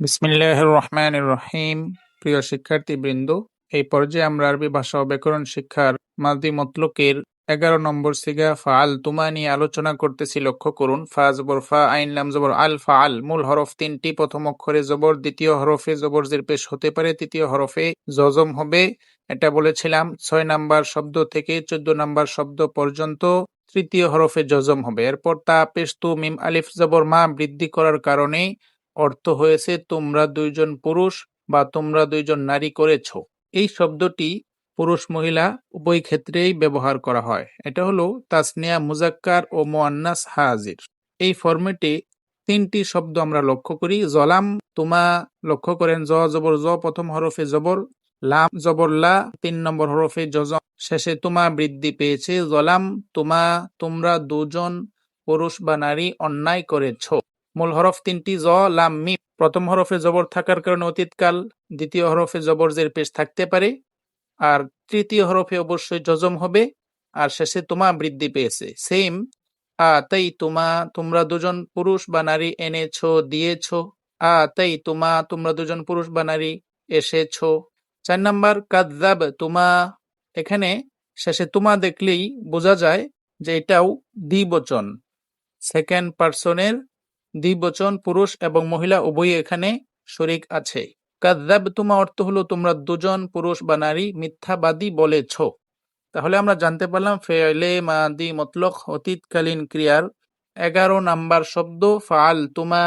বিসমিল্লাহির রহমানির রহিম। প্রিয় শিক্ষার্থীবৃন্দ, এই পর্যায়ে আমরা আরবি ভাষা ও ব্যাকরণ শিক্ষার মাদি মতলকের 11 নম্বর সিগা ফাআল তুমা নিয়ে আলোচনা করতেছি। লক্ষ্য করুন, ফা জবর ফা, আইন লাম জবর আল, ফাআল। মূল হরফ তিনটি, প্রথম অক্ষরে জবর, দ্বিতীয় হরফে জবর জের পেশ হতে পারে, তৃতীয় হরফে জজম হবে। এটা বলেছিলাম 6 নাম্বার শব্দ থেকে 14 নাম্বার শব্দ পর্যন্ত তৃতীয় হরফে জজম হবে। এরপর তা পেশ তু মিম আলিফ জবর মা বৃদ্ধি করার কারণে অর্থ হয়েছে তোমরা দুইজন পুরুষ বা তোমরা দুইজন নারী করেছ। এই শব্দটি পুরুষ মহিলা উভয় ক্ষেত্রেই ব্যবহার করা হয়। এটা হলো তাসনিয়া মুজাক্কার ও মুআন্নাস হাজির। এই ফরম্যাটে তিনটি শব্দ আমরা লক্ষ্য করি। জলাম তুমা, লক্ষ্য করেন জ জবর জ, প্রথম হরফে জবর, লাম জবর লা, 3 নম্বর হরফে জজম, শেষে তুমা বৃদ্ধি পেয়েছে। জলাম তুমা, তোমরা দুজন পুরুষ বা নারী অন্যায় করেছ। মূল হরফ তিনটি, জ লাম মিম। প্রথম হরফে জবর থাকার কারণে অতীতকাল, দ্বিতীয় হরফে জবর জের পেশ থাকতে পারে, আর তৃতীয় হরফে অবশ্যই জজম হবে, আর শেষে তোমা বৃদ্ধি পেয়েছে। সেম তাই তোমা, তোমরা দুজন পুরুষ বা নারী এনেছো দিয়েছো। তাই তোমা, তোমরা দুজন পুরুষ বা নারী এসেছো। 4 নাম্বার কাযযাব তোমা। এখানে শেষে তোমা দেখলেই বোঝা যায় যে এটাও দ্বিবচন, সেকেন্ড পারসনের দ্বিবচন, পুরুষ এবং মহিলা উভয়ই এখানে শরীক আছে। কাযযাবতুমা অর্থ হলো তোমরা দুজন পুরুষ বা নারী মিথ্যাবাদী বলেছ। তাহলে আমরা জানতে পারলাম ফেলে মাদি মতলক অতীতকালীন ক্রিয়ার 11 নাম্বার শব্দ ফাআল তুমা